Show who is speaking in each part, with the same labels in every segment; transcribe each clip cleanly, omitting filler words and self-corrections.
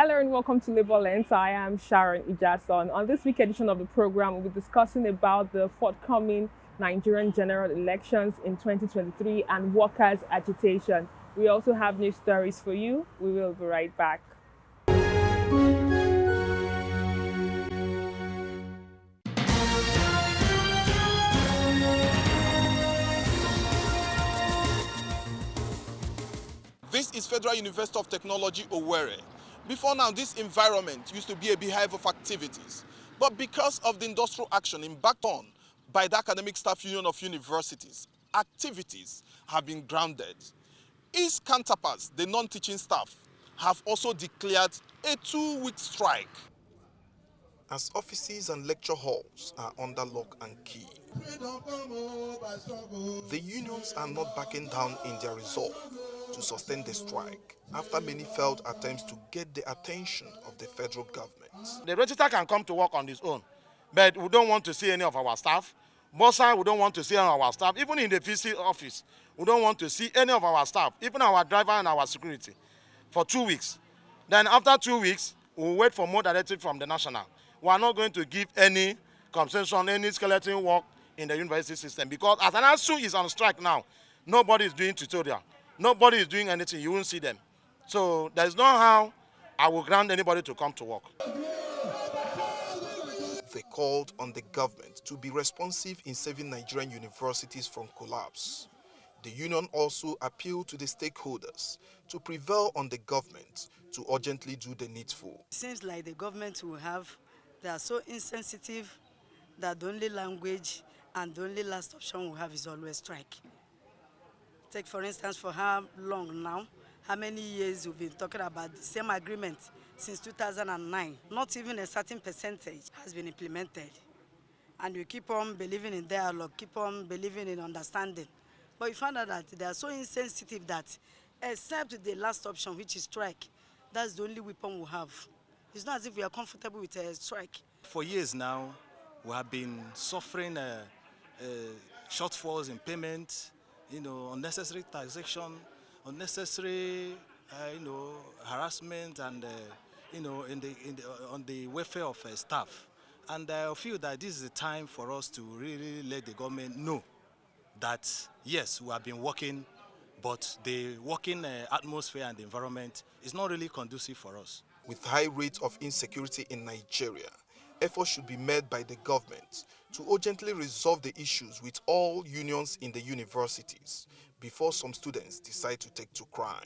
Speaker 1: Hello and welcome to Labor Lens. I am Sharon Ijason. On this week edition of the program, we'll be discussing about the forthcoming Nigerian general elections in 2023 and workers' agitation. We also have new stories for you. We will be right back.
Speaker 2: This is Federal University of Technology, Owerri. Before now, this environment used to be a beehive of activities. But because of the industrial action embarked on by the Academic Staff Union of Universities, activities have been grounded. Its counterparts, the non-teaching staff, have also declared a 2-week strike. As offices and lecture halls are under lock and key, the unions are not backing down in their resolve to sustain the strike after many failed attempts to get the attention of the federal government.
Speaker 3: The register can come to work on his own, but we don't want to see any of our staff. Bossa, we don't want to see any of our staff. Even in the VC office, we don't want to see any of our staff, even our driver and our security, for 2 weeks. Then after 2 weeks, we'll wait for more directive from the national. We are not going to give any concession, any skeleton work in the university system, because as an ASU is on strike now, nobody is doing tutorial. Nobody is doing anything. You won't see them. So there's no how I will grant anybody to come to work.
Speaker 2: They called on the government to be responsive in saving Nigerian universities from collapse. The union also appealed to the stakeholders to prevail on the government to urgently do the needful.
Speaker 4: It seems like the government they are so insensitive that the only language and the only last option we have is always strike. Take for instance, for how long now, how many years we've been talking about the same agreement since 2009. Not even a certain percentage has been implemented. And we keep on believing in dialogue, keep on believing in understanding. But we found out that they are so insensitive that except the last option, which is strike, that's the only weapon we have. It's not as if we are comfortable with a strike.
Speaker 5: For years now, we have been suffering shortfalls in payment, unnecessary taxation, unnecessary, harassment, and on the welfare of staff. And I feel that this is the time for us to really let the government know that yes, we have been working, but the working atmosphere and the environment is not really conducive for us.
Speaker 2: With high rates of insecurity in Nigeria, efforts should be made by the government to urgently resolve the issues with all unions in the universities before some students decide to take to crime.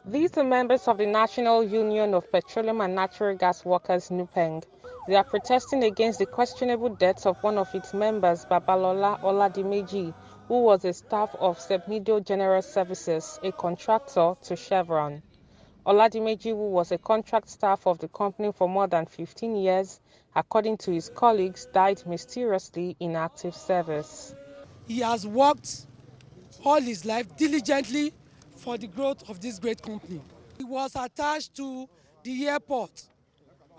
Speaker 1: These are members of the National Union of Petroleum and Natural Gas Workers, NUPENG. They are protesting against the questionable deaths of one of its members, Babalola Oladimeji, who was a staff of Sebnido General Services, a contractor to Chevron. Oladimeji, who was a contract staff of the company for more than 15 years, according to his colleagues, died mysteriously in active service.
Speaker 6: He has worked all his life diligently for the growth of this great company. He was attached to the airport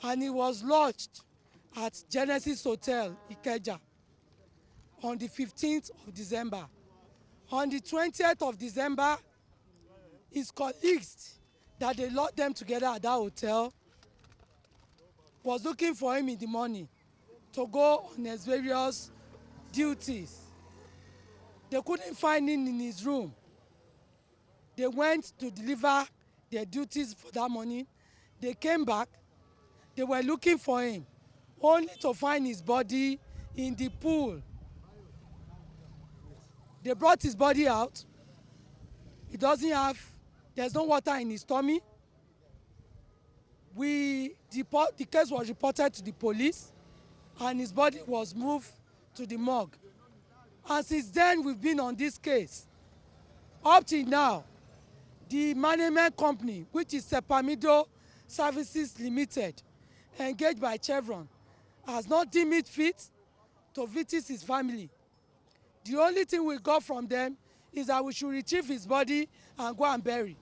Speaker 6: and he was lodged at Genesis Hotel, Ikeja, on the 15th of December. On the 20th of December, his colleagues that they locked them together at that hotel was looking for him in the morning to go on his various duties. They couldn't find him in his room. They went to deliver their duties for that morning. They came back. They were looking for him, only to find his body in the pool. They brought his body out. There's no water in his tummy. The case was reported to the police and his body was moved to the morgue. And since then, we've been on this case. Up till now, the management company, which is Sepamido Services Limited, engaged by Chevron, has not deemed it fit to visit his family. The only thing we got from them is that we should retrieve his body and go and bury.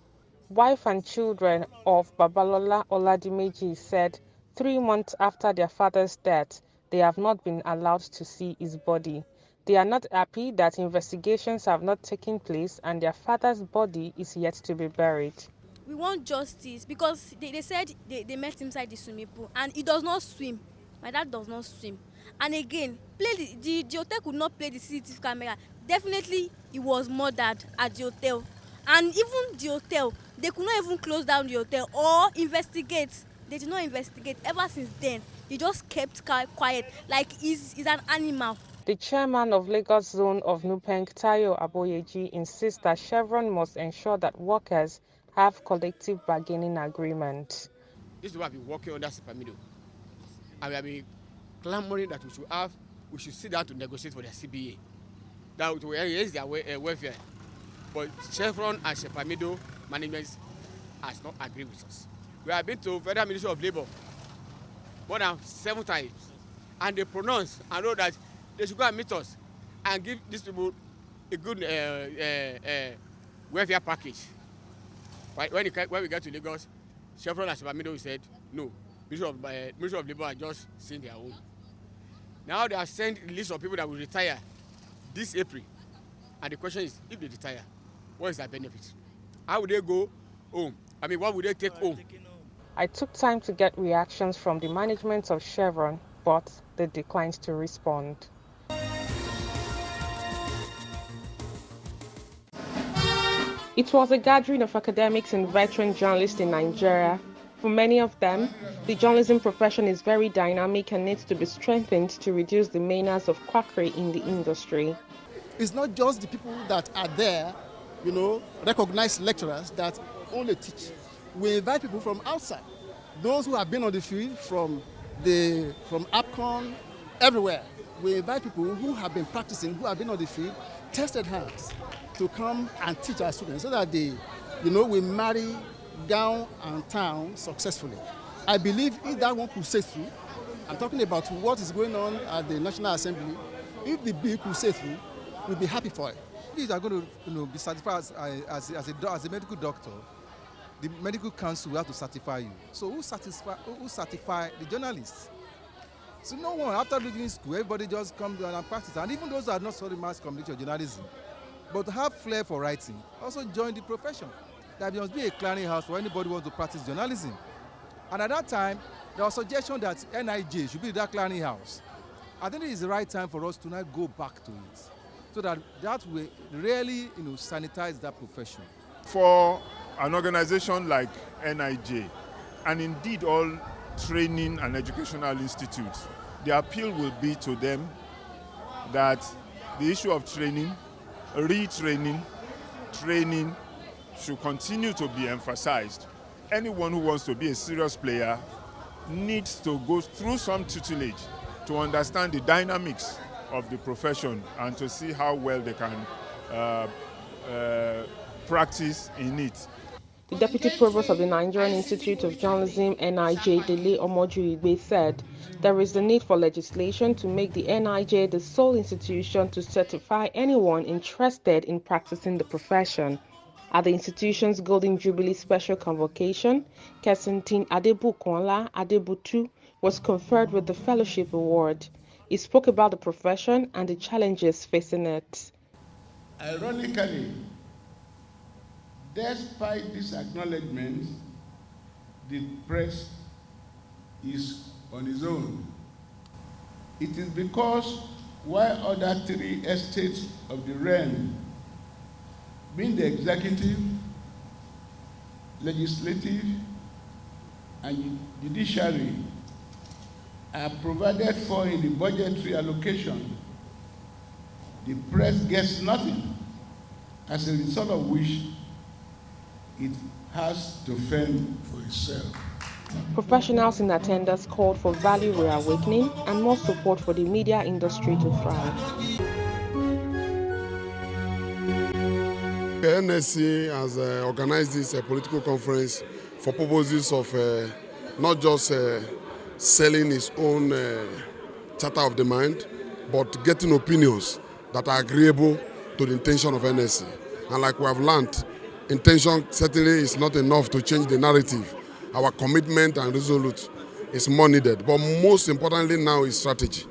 Speaker 1: Wife and children of Babalola Oladimeji said 3 months after their father's death, they have not been allowed to see his body. They are not happy that investigations have not taken place and their father's body is yet to be buried.
Speaker 7: We want justice because they said they met him inside the swimming pool and he does not swim. My dad does not swim. And again, the hotel could not play the CCTV camera. Definitely he was murdered at the hotel. And even the hotel, they could not even close down the hotel or investigate. They did not investigate. Ever since then, he just kept quiet like he's an animal.
Speaker 1: The chairman of Lagos Zone of Nupeng, Tayo Aboyeji, insists that Chevron must ensure that workers have collective bargaining agreement.
Speaker 8: This is why we've been working under Sepamido. And we have been clamoring that we should sit down to negotiate for the CBA. That will raise their welfare. But Chevron and Sepamido management has not agreed with us. We have been to Federal Ministry of Labour more than 7 times. And they pronounce and know that they should go and meet us and give these people a good welfare package. Right? When we get to Lagos, Chevron and Sepamido said, no, Ministry of Labour are just seeing their own. Now they have sent a list of people that will retire this April. And the question is, if they retire, what is their benefit? How would they go home? I mean, what would they take home?
Speaker 1: I took time to get reactions from the management of Chevron, but they declined to respond. It was a gathering of academics and veteran journalists in Nigeria. For many of them, the journalism profession is very dynamic and needs to be strengthened to reduce the menace of quackery in the industry.
Speaker 9: It's not just the people that are there, recognized lecturers that only teach. We invite people from outside, those who have been on the field from APCON, everywhere. We invite people who have been practicing, who have been on the field, tested hands, to come and teach our students so that we marry gown and town successfully. I believe if that one could say through, I'm talking about what is going on at the National Assembly, if the bill could say through, we'll be happy for it.
Speaker 10: If you are going to be certified as a medical doctor, the medical council will have to certify you. So who certify the journalists? So no one, after leaving school, everybody just comes down and practice. And even those who are not studying mass communication or journalism, but have flair for writing, also join the profession. There must be a clearinghouse for anybody who wants to practice journalism. And at that time, there was a suggestion that NIJ should be that clearinghouse. I think it is the right time for us to now go back to it, so that will really sanitize that profession.
Speaker 11: For an organization like NIJ, and indeed all training and educational institutes, the appeal will be to them that the issue of training, retraining, training should continue to be emphasized. Anyone who wants to be a serious player needs to go through some tutelage to understand the dynamics of the profession and to see how well they can practice in it.
Speaker 1: The Deputy Provost of the Nigerian Institute of Journalism, NIJ, Dele Omojuigbe, said there is the need for legislation to make the NIJ the sole institution to certify anyone interested in practicing the profession. At the institution's Golden Jubilee Special Convocation, Kesintin Adebukola Adebutu was conferred with the Fellowship Award. He spoke about the profession and the challenges facing it.
Speaker 12: Ironically, despite this acknowledgement, the press is on its own. It is because while other 3 estates of the realm, being the executive, legislative, and judiciary, are provided for in the budgetary allocation, the press gets nothing, as a result of which it has to fend for itself.
Speaker 1: Professionals in attendance called for value reawakening and more support for the media industry to thrive.
Speaker 13: The NLC has organized this political conference for purposes of not just selling its own charter of the mind, but getting opinions that are agreeable to the intention of NLC. And like we have learned, intention certainly is not enough to change the narrative. Our commitment and resolute is more needed. But most importantly now is strategy.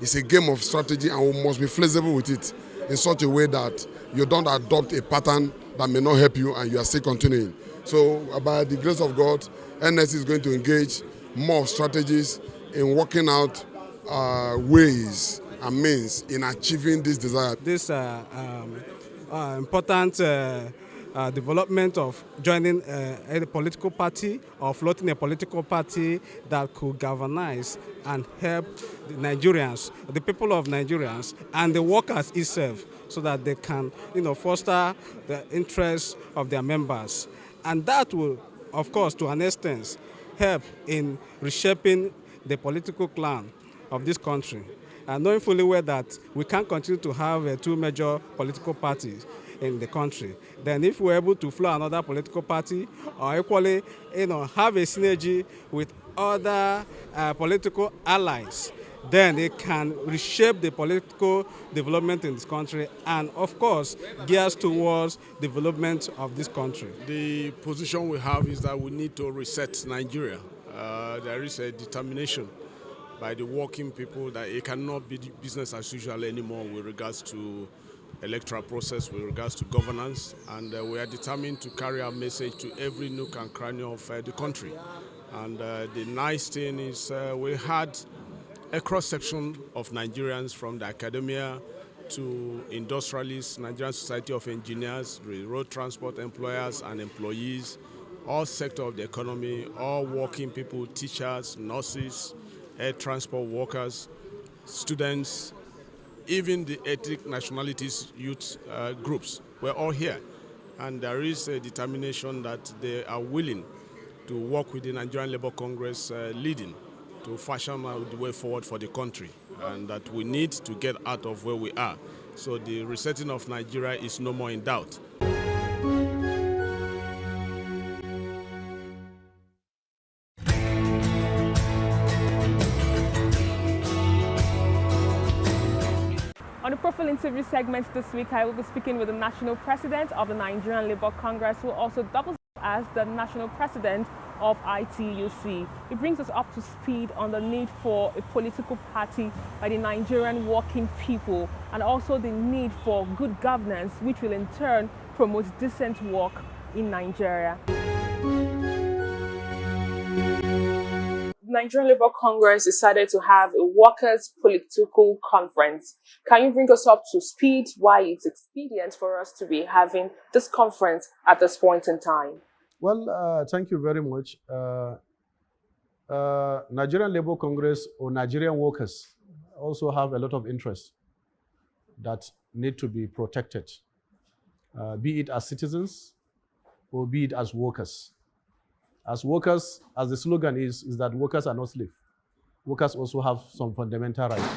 Speaker 13: It's a game of strategy, and we must be flexible with it in such a way that you don't adopt a pattern that may not help you and you are still continuing. So by the grace of God, NLC is going to engage more of strategies in working out ways and means in achieving this desire.
Speaker 14: This important development of joining a political party or floating a political party that could galvanize and help the Nigerians, the people of Nigerians, and the workers itself, so that they can, foster the interests of their members. And that will, of course, to an extent, help in reshaping the political clan of this country. And knowing fully well that we can't continue to have two major political parties in the country, then if we're able to flow another political party or equally, have a synergy with other political allies, then it can reshape the political development in this country and, of course, gears towards development of this country.
Speaker 15: The position we have is that we need to reset Nigeria. There is a determination by the working people that it cannot be business as usual anymore with regards to electoral process, with regards to governance, and we are determined to carry our message to every nook and cranny of the country. And the nice thing is we had a cross-section of Nigerians from the academia to industrialists, Nigerian Society of Engineers, road transport employers and employees, all sectors of the economy, all working people, teachers, nurses, air transport workers, students, even the ethnic nationalities youth groups. We're all here. And there is a determination that they are willing to work with the Nigerian Labour Congress leading to fashion the way forward for the country, and that we need to get out of where we are. So the resetting of Nigeria is no more in doubt.
Speaker 1: On the Profile interview segment this week, I will be speaking with the National President of the Nigerian Labour Congress, who also doubles as the National President of ITUC. It brings us up to speed on the need for a political party by the Nigerian working people, and also the need for good governance, which will in turn promote decent work in Nigeria. Nigerian Labour Congress decided to have a workers' political conference. Can you bring us up to speed why it's expedient for us to be having this conference at this point in time?
Speaker 16: Well, thank you very much. Nigerian Labour Congress or Nigerian workers also have a lot of interests that need to be protected, be it as citizens or be it as workers. As workers, as the slogan is that workers are not slaves. Workers also have some fundamental rights.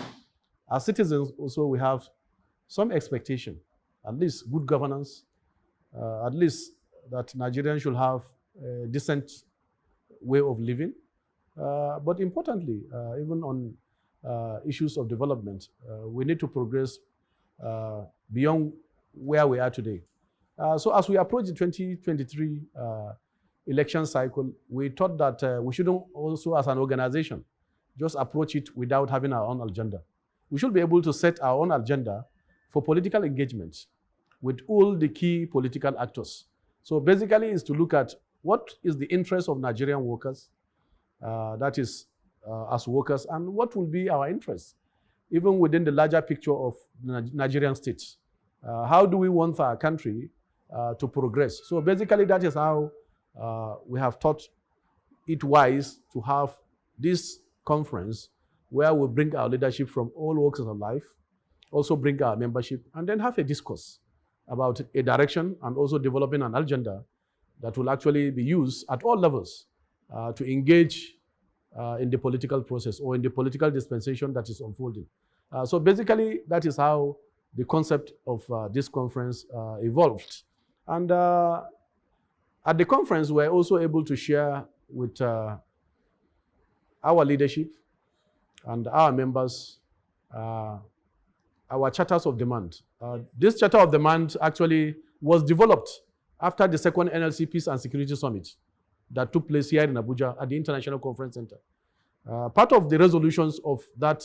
Speaker 16: As citizens also we have some expectation, at least good governance, at least that Nigerians should have a decent way of living. But importantly, even on issues of development, we need to progress beyond where we are today. So as we approach the 2023 election cycle, we thought that we shouldn't also, as an organization, just approach it without having our own agenda. We should be able to set our own agenda for political engagement with all the key political actors. So basically is to look at what is the interest of Nigerian workers, that is as workers, and what will be our interest, even within the larger picture of Nigerian states. How do we want our country to progress? So basically that is how we have thought it wise to have this conference where we bring our leadership from all walks of life, also bring our membership, and then have a discourse about a direction and also developing an agenda that will actually be used at all levels to engage in the political process or in the political dispensation that is unfolding. So basically, that is how the concept of this conference evolved. And at the conference, we're also able to share with our leadership and our members our charters of demand. This charter of demand actually was developed after the second NLC Peace and Security Summit that took place here in Abuja at the International Conference Center. Part of the resolutions of that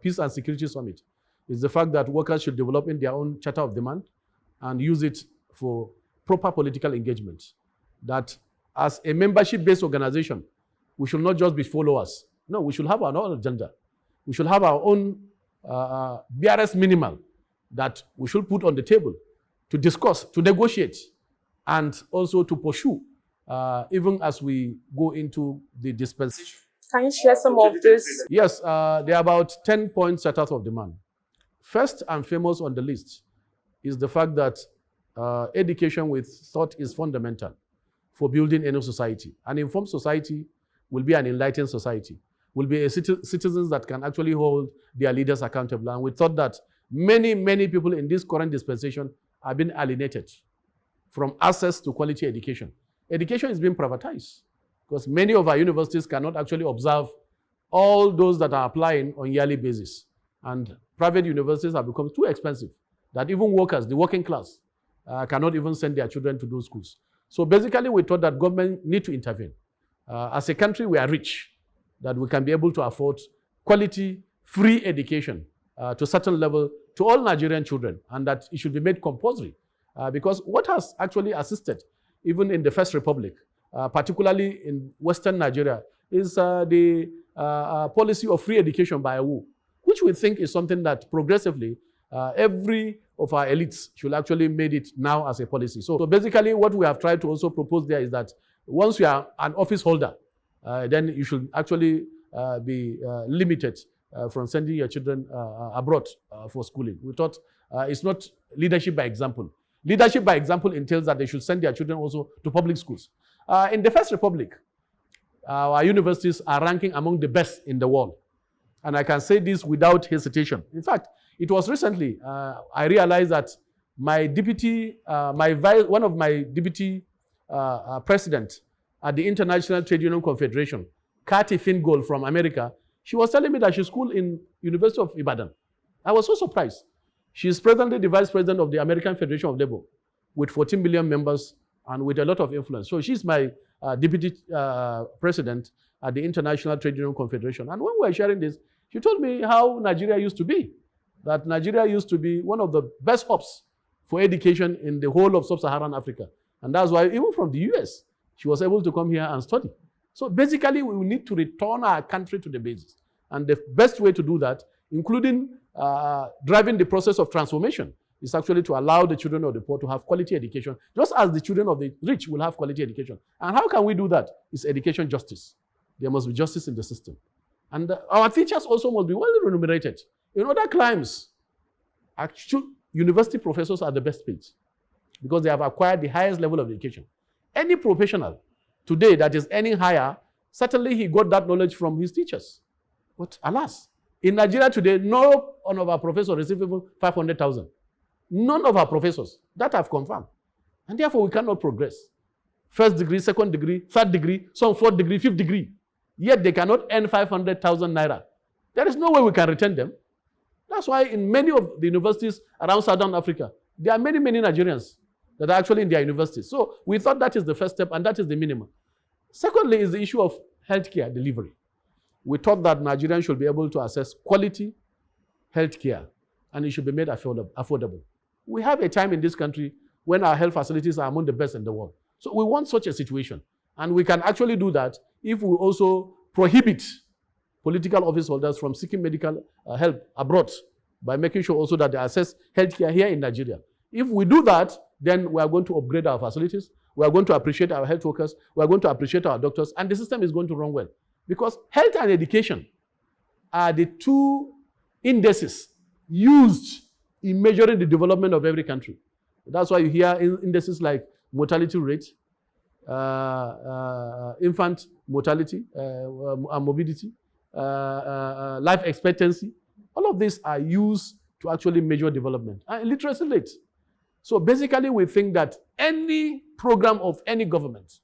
Speaker 16: Peace and Security Summit is the fact that workers should develop in their own charter of demand and use it for proper political engagement. That as a membership-based organization, we should not just be followers. No, we should have our own agenda. We should have our own BRS minimal that we should put on the table to discuss, to negotiate, and also to pursue, even as we go into the dispensation.
Speaker 1: Can you share some of this?
Speaker 16: Yes, there are about 10 points set out of demand. First and foremost on the list is the fact that education we thought is fundamental for building any society. An informed society will be an enlightened society, will be a citizens that can actually hold their leaders accountable. And we thought that many people in this current dispensation have been alienated from access to quality education. Education is being privatized because many of our universities cannot actually observe all those that are applying on a yearly basis. And private universities have become too expensive that even workers, the working class, cannot even send their children to those schools. So basically, we thought that government need to intervene. As a country, we are rich, that we can be able to afford quality, free education to a certain level to all Nigerian children, and that it should be made compulsory. Because what has actually assisted, even in the First Republic, particularly in Western Nigeria, is the policy of free education by Ayuba, which we think is something that progressively every of our elites should actually made it now as a policy. So basically what we have tried to also propose there is that once you are an office holder, then you should actually be limited from sending your children abroad for schooling. We thought it's not leadership by example. Leadership by example entails that they should send their children also to public schools. In the First Republic, our universities are ranking among the best in the world. And I can say this without hesitation. In fact, it was recently I realized that my deputy, one of my deputy president at the International Trade Union Confederation, Kathy Fingold from America, she was telling me that she schooled in University of Ibadan. I was so surprised. She is presently the vice president of the American Federation of Labor with 14 million members and with a lot of influence. So she's my deputy president at the International Trade Union Confederation. And when we were sharing this, she told me how Nigeria used to be. That Nigeria used to be one of the best hubs for education in the whole of sub-Saharan Africa. And that's why even from the US, she was able to come here and study. So basically, we need to return our country to the basics. And the best way to do that, including driving the process of transformation, is actually to allow the children of the poor to have quality education, just as the children of the rich will have quality education. And how can we do that? It's education justice. There must be justice in the system. And our teachers also must be well remunerated. In other climes, actual university professors are the best paid because they have acquired the highest level of education. Any professional today that is earning higher, certainly he got that knowledge from his teachers. But alas, in Nigeria today, no one of our professors receives even 500,000. None of our professors. That I've confirmed. And therefore, we cannot progress. First degree, second degree, third degree, some fourth degree, fifth degree. Yet they cannot earn 500,000 naira. There is no way we can retain them. That's why in many of the universities around Southern Africa, there are many Nigerians that are actually in their universities. So we thought that is the first step and that is the minimum. Secondly is the issue of healthcare delivery. We thought that Nigerians should be able to access quality healthcare and it should be made affordable. We have a time in this country when our health facilities are among the best in the world. So we want such a situation. And we can actually do that if we also prohibit political office holders from seeking medical help abroad by making sure also that they access healthcare here in Nigeria. If we do that, then we are going to upgrade our facilities, we are going to appreciate our health workers, we are going to appreciate our doctors, and the system is going to run well. Because health and education are the two indices used in measuring the development of every country. That's why you hear indices like mortality rate, infant mortality and morbidity, life expectancy. All of these are used to actually measure development. And literacy rate. So basically, we think that any program of any government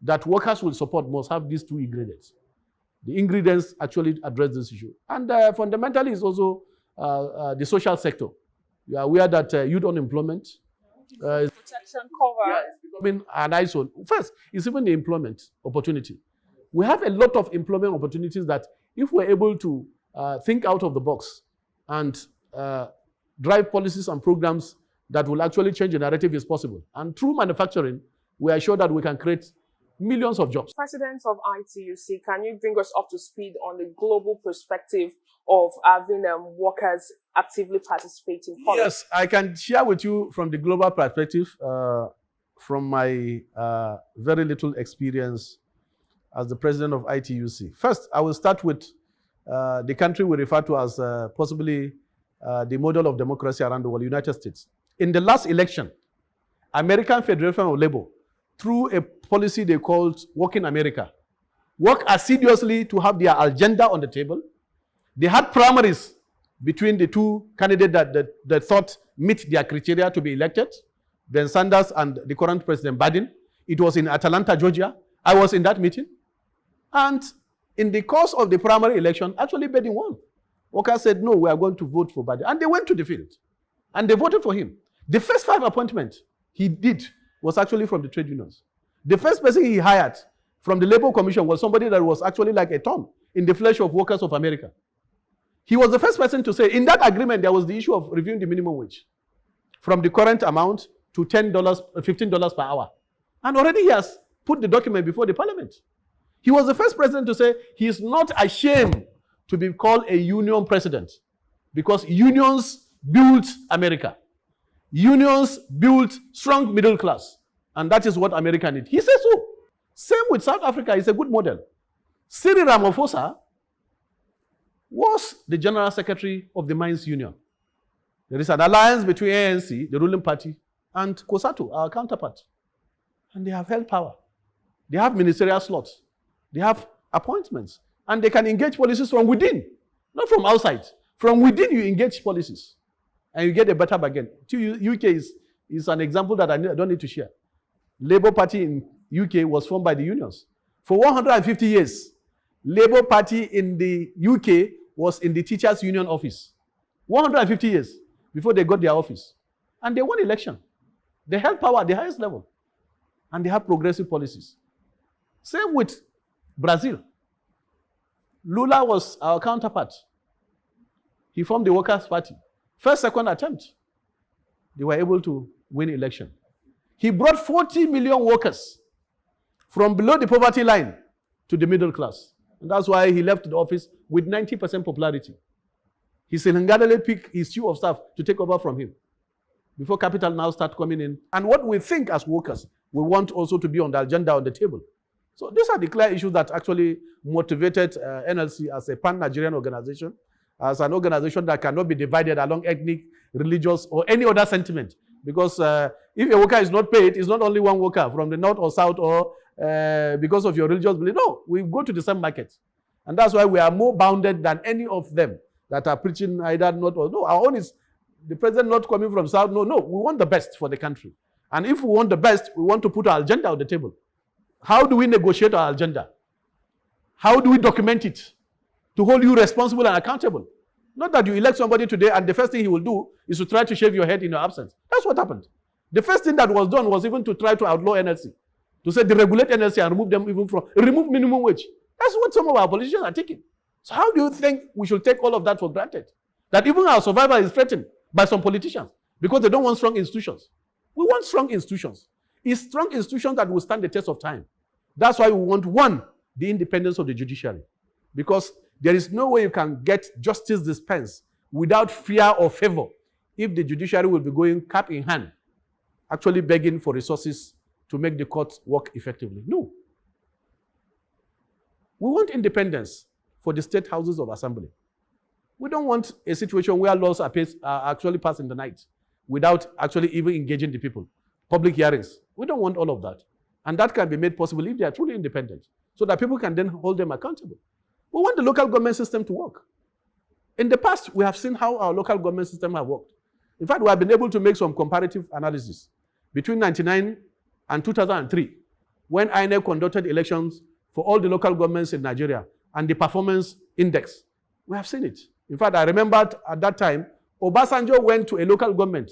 Speaker 16: that workers will support must have these two ingredients. The ingredients actually address this issue. And fundamentally, it's also the social sector. You are aware that youth unemployment is becoming an eyesore. First, it's even the employment opportunity. We have a lot of employment opportunities that if we're able to think out of the box and drive policies and programs that will actually change the narrative is possible. And through manufacturing, we are sure that we can create millions of jobs.
Speaker 17: President of ITUC, can you bring us up to speed on the global perspective of having workers actively participate in politics?
Speaker 16: Yes, I can share with you from the global perspective, from my very little experience as the president of ITUC. First, I will start with the country we refer to as possibly the model of democracy around the world, United States. In the last election, American Federation of Labor, through a policy they called Work in America, worked assiduously to have their agenda on the table. They had primaries between the two candidates that thought meet their criteria to be elected, Ben Sanders and the current President Biden. It was in Atlanta, Georgia. I was in that meeting. And in the course of the primary election, actually Biden won. Workers said, no, we are going to vote for Biden. And they went to the field. And they voted for him. The first 5 appointments he did was actually from the trade unions. The first person he hired from the Labor Commission was somebody that was actually like a thorn in the flesh of workers of America. He was the first person to say, in that agreement, there was the issue of reviewing the minimum wage from the current amount to $10, $15 per hour. And already he has put the document before the parliament. He was the first president to say he is not ashamed to be called a union president because unions built America. Unions built strong middle class. And that is what America needs. He says so. Same with South Africa. It's a good model. Cyril Ramaphosa was the general secretary of the Mines Union. There is an alliance between ANC, the ruling party, and COSATU, our counterpart. And they have held power. They have ministerial slots. They have appointments. And they can engage policies from within, not from outside. From within, you engage policies. And you get a better bargain. UK is an example that I don't need to share. Labour Party in UK was formed by the unions. For 150 years, Labour Party in the UK was in the teachers' union office. 150 years before they got their office. And they won election. They held power at the highest level. And they have progressive policies. Same with Brazil. Lula was our counterpart. He formed the Workers' Party. First, second attempt, they were able to win election. He brought 40 million workers from below the poverty line to the middle class. And that's why he left the office with 90% popularity. He single-handedly picked his chief of staff to take over from him before capital now start coming in. And what we think as workers, we want also to be on the agenda on the table. So these are the clear issues that actually motivated NLC as a pan-Nigerian organization, as an organization that cannot be divided along ethnic, religious, or any other sentiment. Because if a worker is not paid, it's not only one worker from the north or south or because of your religious belief. No, we go to the same market. And that's why we are more bounded than any of them that are preaching either not or no. Our own is the president not coming from south. No, we want the best for the country. And if we want the best, we want to put our agenda on the table. How do we negotiate our agenda? How do we document it to hold you responsible and accountable? Not that you elect somebody today and the first thing he will do is to try to shave your head in your absence. That's what happened. The first thing that was done was even to try to outlaw NLC, to say deregulate NLC and remove them even from, remove minimum wage. That's what some of our politicians are taking. So how do you think we should take all of that for granted? That even our survival is threatened by some politicians because they don't want strong institutions. We want strong institutions. It's strong institutions that will stand the test of time. That's why we want, one, the independence of the judiciary. Because there is no way you can get justice dispensed without fear or favor if the judiciary will be going cap in hand, actually begging for resources to make the courts work effectively. No. We want independence for the state houses of assembly. We don't want a situation where laws are actually passed in the night without actually even engaging the people. Public hearings. We don't want all of that. And that can be made possible if they are truly independent, so that people can then hold them accountable. We want the local government system to work. In the past, we have seen how our local government system have worked. In fact, we have been able to make some comparative analysis. Between 1999 and 2003, when INEC conducted elections for all the local governments in Nigeria and the performance index, we have seen it. In fact, I remember at that time, Obasanjo went to a local government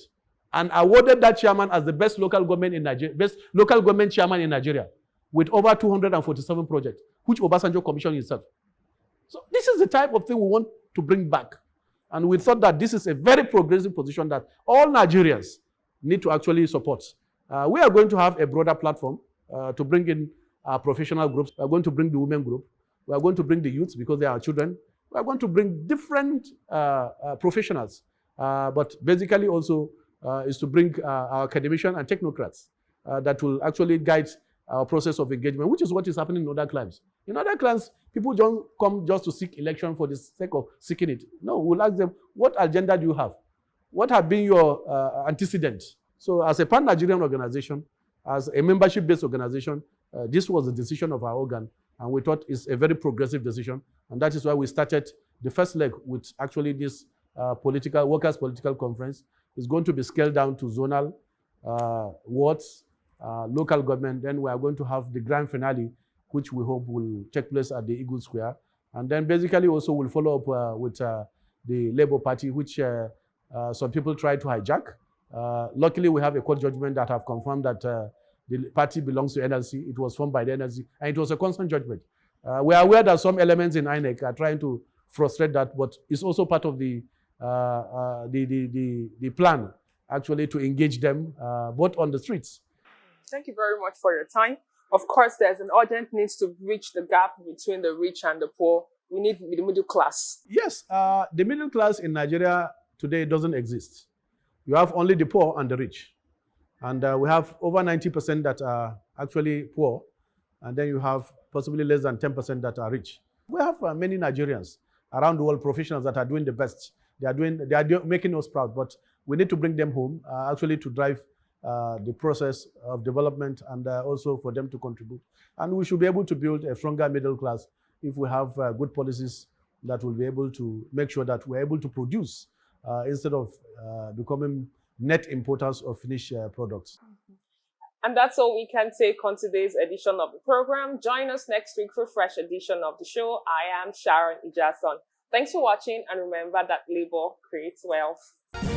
Speaker 16: and awarded that chairman as the best local government in Nigeria, best local government chairman in Nigeria, with over 247 projects, which Obasanjo commissioned himself. So this is the type of thing we want to bring back. And we thought that this is a very progressive position that all Nigerians need to actually support. We are going to have a broader platform to bring in professional groups. We are going to bring the women group. We are going to bring the youths because they are children. We are going to bring different professionals. But basically also is to bring our academicians and technocrats that will actually guide our process of engagement, which is what is happening in other clans. In other clans, people don't come just to seek election for the sake of seeking it. No, we'll ask them, what agenda do you have? What have been your antecedents? So as a pan-Nigerian organization, as a membership-based organization, this was the decision of our organ, and we thought it's a very progressive decision, and that is why we started the first leg with actually this workers' political conference. It's going to be scaled down to zonal, wards, local government. Then we are going to have the grand finale, which we hope will take place at the Eagle Square. And then basically also we'll follow up with the Labour Party, which some people try to hijack. Luckily, we have a court judgment that have confirmed that the party belongs to NLC. It was formed by the NLC, and it was a constant judgment. We are aware that some elements in INEC are trying to frustrate that, but it's also part of the plan, actually, to engage them both on the streets.
Speaker 17: Thank you very much for your time. Of course, there's an urgent need to bridge the gap between the rich and the poor. We need the middle class.
Speaker 16: Yes, the middle class in Nigeria today doesn't exist. You have only the poor and the rich. And we have over 90% that are actually poor. And then you have possibly less than 10% that are rich. We have many Nigerians around the world, professionals that are doing the best. They are making us proud, but we need to bring them home actually to drive the process of development and also for them to contribute. And we should be able to build a stronger middle class if we have good policies that will be able to make sure that we're able to produce instead of becoming net importers of finished products.
Speaker 17: And that's all we can take on today's edition of the program. Join us next week for a fresh edition of the show. I am Sharon Ijason. Thanks for watching, and remember that labor creates wealth.